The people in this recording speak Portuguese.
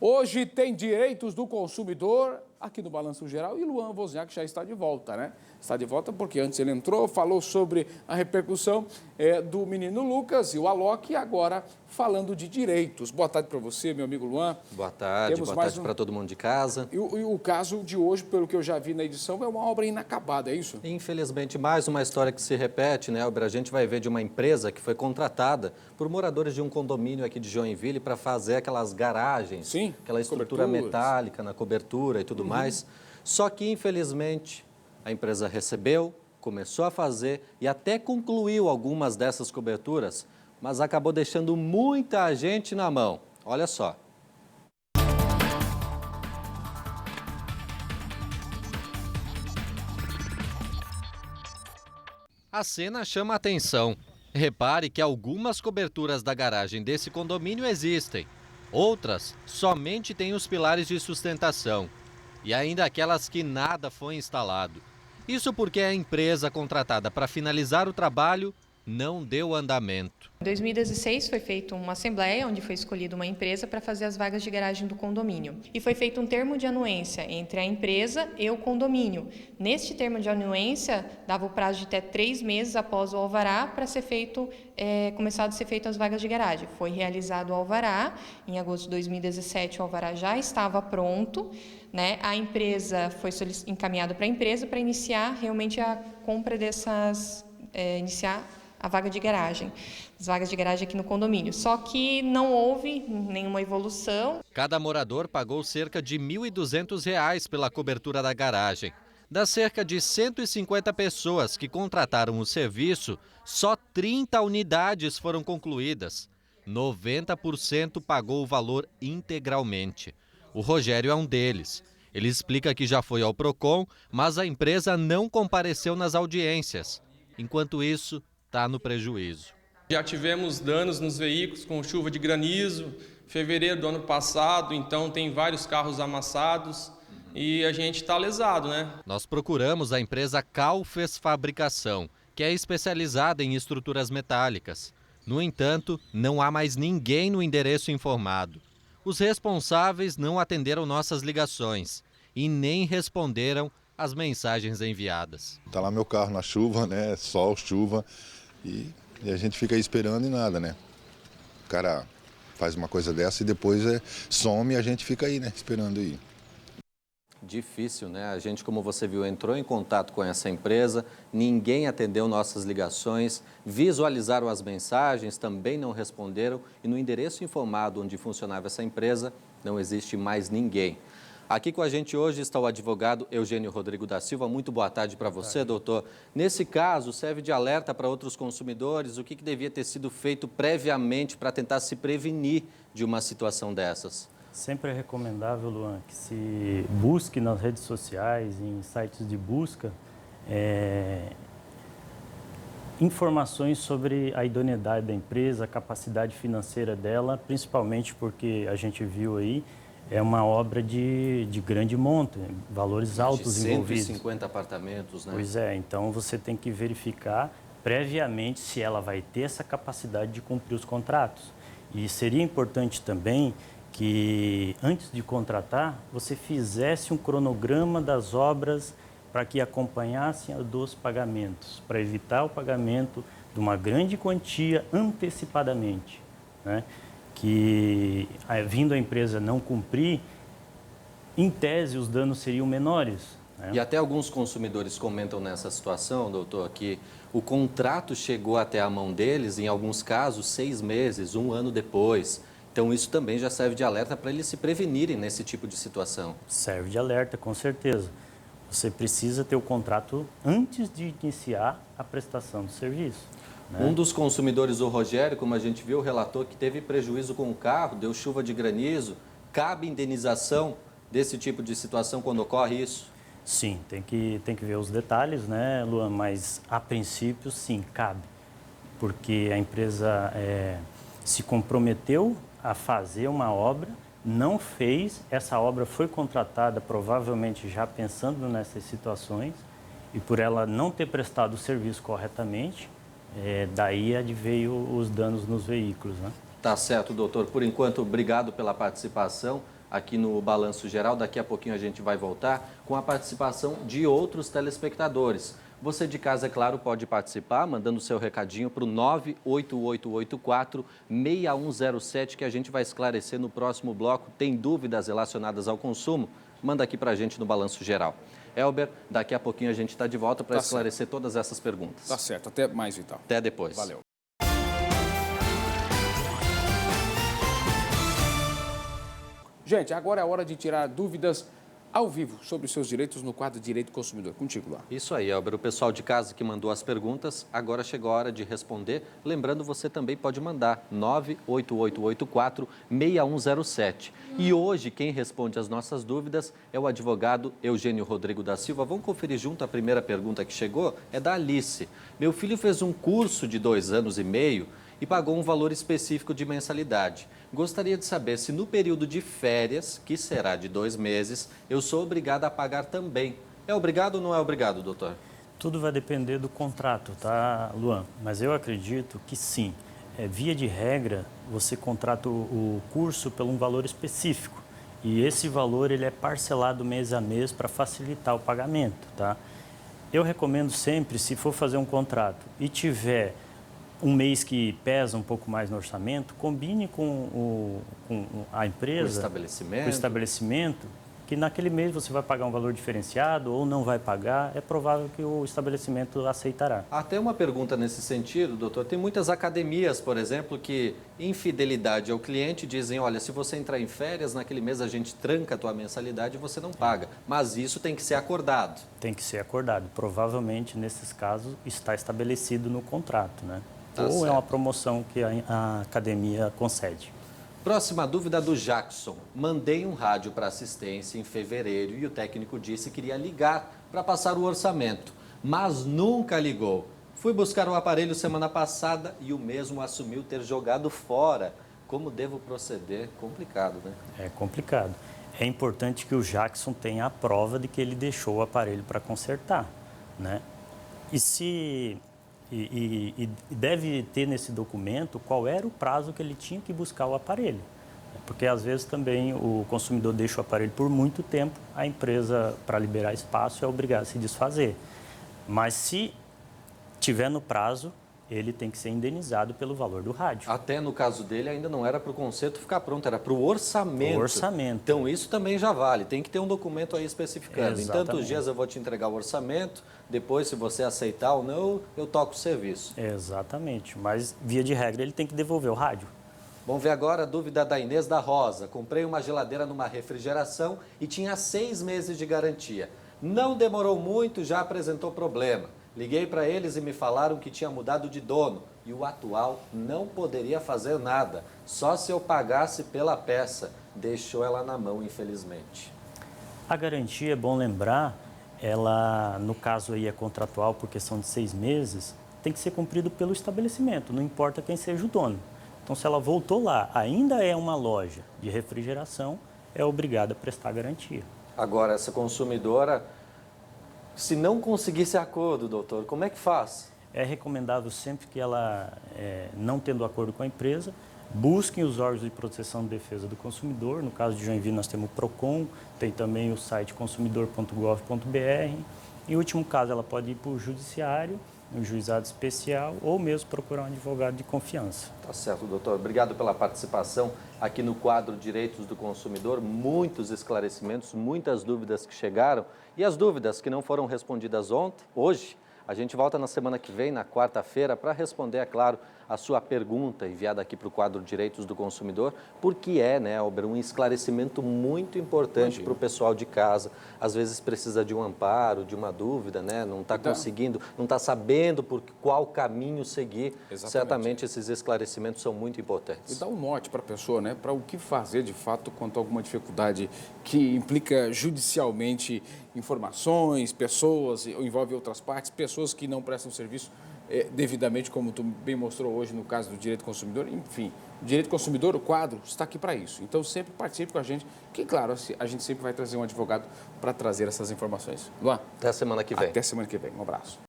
Hoje tem direitos do consumidor aqui no Balanço Geral e Luan Wozniak já está de volta, né? Está de volta porque antes ele entrou, falou sobre a repercussão do menino Lucas e o Alok e agora falando de direitos. Boa tarde para você, meu amigo Luan. Boa tarde para todo mundo de casa. E o caso de hoje, pelo que eu já vi na edição, é uma obra inacabada, é isso? Infelizmente, mais uma história que se repete, né, Elber? A gente vai ver de uma empresa que foi contratada por moradores de um condomínio aqui de Joinville para fazer aquelas garagens, sim, aquela estrutura metálica na cobertura e tudo mais. Só que, infelizmente, a empresa recebeu, começou a fazer e até concluiu algumas dessas coberturas, mas acabou deixando muita gente na mão. Olha só. A cena chama a atenção. Repare que algumas coberturas da garagem desse condomínio existem. Outras somente têm os pilares de sustentação. E ainda aquelas que nada foi instalado. Isso porque a empresa contratada para finalizar o trabalho não deu andamento. Em 2016 foi feita uma assembleia onde foi escolhida uma empresa para fazer as vagas de garagem do condomínio. E foi feito um termo de anuência entre a empresa e o condomínio. Neste termo de anuência, dava o prazo de até 3 meses após o alvará para ser feito, começado a ser feito as vagas de garagem. Foi realizado o alvará, em agosto de 2017 o alvará já estava pronto, né? A empresa foi encaminhada para a empresa para iniciar realmente a compra iniciar a vaga de garagem, as vagas de garagem aqui no condomínio. Só que não houve nenhuma evolução. Cada morador pagou cerca de R$ 1.200 pela cobertura da garagem. Das cerca de 150 pessoas que contrataram o serviço, só 30 unidades foram concluídas. 90% pagou o valor integralmente. O Rogério é um deles. Ele explica que já foi ao Procon, mas a empresa não compareceu nas audiências. Enquanto isso, está no prejuízo. Já tivemos danos nos veículos com chuva de granizo, fevereiro do ano passado, então tem vários carros amassados e a gente está lesado, né? Nós procuramos a empresa Calfes Fabricação, que é especializada em estruturas metálicas. No entanto, não há mais ninguém no endereço informado. Os responsáveis não atenderam nossas ligações e nem responderam às mensagens enviadas. Está lá meu carro na chuva, né? Sol, chuva. E a gente fica aí esperando e nada, né? O cara faz uma coisa dessa e depois some e a gente fica aí, né? Esperando aí. Difícil, né? A gente, como você viu, entrou em contato com essa empresa, ninguém atendeu nossas ligações, visualizaram as mensagens, também não responderam e no endereço informado onde funcionava essa empresa não existe mais ninguém. Aqui com a gente hoje está o advogado Eugênio Rodrigo da Silva. Muito boa tarde para você, doutor. Nesse caso, serve de alerta para outros consumidores? O que devia ter sido feito previamente para tentar se prevenir de uma situação dessas? Sempre é recomendável, Luan, que se busque nas redes sociais, em sites de busca, informações sobre a idoneidade da empresa, a capacidade financeira dela, principalmente porque a gente viu aí, é uma obra de grande monta, valores altos envolvidos. 150 apartamentos, né? Pois é, então você tem que verificar previamente se ela vai ter essa capacidade de cumprir os contratos. E seria importante também que, antes de contratar, você fizesse um cronograma das obras para que acompanhassem dos pagamentos, para evitar o pagamento de uma grande quantia antecipadamente, né? Que, vindo a empresa não cumprir, em tese, os danos seriam menores, né? E até alguns consumidores comentam nessa situação, doutor, que o contrato chegou até a mão deles, em alguns casos, 6 meses, 1 ano depois. Então, isso também já serve de alerta para eles se prevenirem nesse tipo de situação. Serve de alerta, com certeza. Você precisa ter o contrato antes de iniciar a prestação do serviço. Um dos consumidores, o Rogério, como a gente viu, relatou que teve prejuízo com o carro, deu chuva de granizo. Cabe indenização desse tipo de situação quando ocorre isso? Sim, tem que ver os detalhes, né, Luan? Mas, a princípio, sim, cabe. Porque a empresa se comprometeu a fazer uma obra, não fez, essa obra foi contratada provavelmente já pensando nessas situações e por ela não ter prestado o serviço corretamente, daí adveio os danos nos veículos, né? Tá certo, doutor. Por enquanto, obrigado pela participação. aqui no Balanço Geral. Daqui a pouquinho a gente vai voltar com a participação de outros telespectadores. Você de casa, é claro, pode participar, mandando seu recadinho para o 98884-6107, que a gente vai esclarecer no próximo bloco. Tem dúvidas relacionadas ao consumo? Manda aqui para a gente no Balanço Geral. Elber, daqui a pouquinho a gente está de volta para esclarecer todas essas perguntas. Tá certo. Até mais, Vital. Até depois. Valeu. Gente, agora é a hora de tirar dúvidas ao vivo sobre os seus direitos no quadro Direito do Consumidor. Contigo, lá. Isso aí, Elber. O pessoal de casa que mandou as perguntas, agora chegou a hora de responder. Lembrando, você também pode mandar 98884-6107. E hoje, quem responde as nossas dúvidas é o advogado Eugênio Rodrigo da Silva. Vamos conferir junto a primeira pergunta que chegou? É da Alice. Meu filho fez um curso de 2 anos e meio e pagou um valor específico de mensalidade. Gostaria de saber se no período de férias, que será de 2 meses, eu sou obrigado a pagar também. É obrigado ou não é obrigado, doutor? Tudo vai depender do contrato, tá, Luan? Mas eu acredito que sim. Via de regra, você contrata o curso por um valor específico. E esse valor ele é parcelado mês a mês para facilitar o pagamento, tá? Eu recomendo sempre, se for fazer um contrato e tiver um mês que pesa um pouco mais no orçamento, combine com a empresa, com o estabelecimento, que naquele mês você vai pagar um valor diferenciado ou não vai pagar, é provável que o estabelecimento aceitará. Até uma pergunta nesse sentido, doutor. Tem muitas academias, por exemplo, que em fidelidade ao cliente dizem, olha, se você entrar em férias, naquele mês a gente tranca a tua mensalidade e você não paga. Mas isso tem que ser acordado. Tem que ser acordado. Provavelmente, nesses casos, está estabelecido no contrato, né? Tá ou certo. É uma promoção que a academia concede. Próxima dúvida do Jackson. Mandei um rádio para assistência em fevereiro e o técnico disse que iria ligar para passar o orçamento, mas nunca ligou. Fui buscar o aparelho semana passada e o mesmo assumiu ter jogado fora. Como devo proceder? Complicado, né? É complicado. É importante que o Jackson tenha a prova de que ele deixou o aparelho para consertar, né? E deve ter nesse documento qual era o prazo que ele tinha que buscar o aparelho. Porque, às vezes, também o consumidor deixa o aparelho por muito tempo, a empresa, para liberar espaço, é obrigada a se desfazer. Mas, se tiver no prazo, ele tem que ser indenizado pelo valor do rádio. Até no caso dele, ainda não era para o conserto ficar pronto, era para o orçamento. O orçamento. Então, isso também já vale. Tem que ter um documento aí especificando. Exatamente. Em tantos dias eu vou te entregar o orçamento, depois, se você aceitar ou não, eu toco o serviço. Exatamente. Mas, via de regra, ele tem que devolver o rádio. Vamos ver agora a dúvida da Inês da Rosa. Comprei uma geladeira numa refrigeração e tinha 6 meses de garantia. Não demorou muito, já apresentou problema. Liguei para eles e me falaram que tinha mudado de dono e o atual não poderia fazer nada, só se eu pagasse pela peça. Deixou ela na mão, infelizmente. A garantia, é bom lembrar, ela, no caso aí é contratual por questão de 6 meses, tem que ser cumprido pelo estabelecimento, não importa quem seja o dono. Então, se ela voltou lá, ainda é uma loja de refrigeração, é obrigada a prestar garantia. Agora, essa consumidora, se não conseguisse acordo, doutor, como é que faz? É recomendável sempre que ela, não tendo acordo com a empresa, busquem os órgãos de proteção e defesa do consumidor. No caso de Joinville, nós temos o PROCON, tem também o site consumidor.gov.br. Em último caso, ela pode ir para o judiciário, um juizado especial, ou mesmo procurar um advogado de confiança. Tá certo, doutor. Obrigado pela participação aqui no quadro Direitos do Consumidor. Muitos esclarecimentos, muitas dúvidas que chegaram. E as dúvidas que não foram respondidas hoje, a gente volta na semana que vem, na quarta-feira, para responder, é claro, a sua pergunta enviada aqui para o quadro Direitos do Consumidor, porque né, Elber, um esclarecimento muito importante para o pessoal de casa. Às vezes precisa de um amparo, de uma dúvida, né? Não está conseguindo, não está sabendo por qual caminho seguir. Exatamente. Certamente esses esclarecimentos são muito importantes. E dá um norte para a pessoa, né? Para o que fazer de fato quanto a alguma dificuldade que implica judicialmente informações, pessoas, ou envolve outras partes, pessoas que não prestam serviço devidamente, como tu bem mostrou hoje no caso do Direito do Consumidor. Enfim, o Direito do Consumidor, o quadro, está aqui para isso. Então, sempre participe com a gente, que, claro, a gente sempre vai trazer um advogado para trazer essas informações. Luan? Até a semana que vem. Até semana que vem. Um abraço.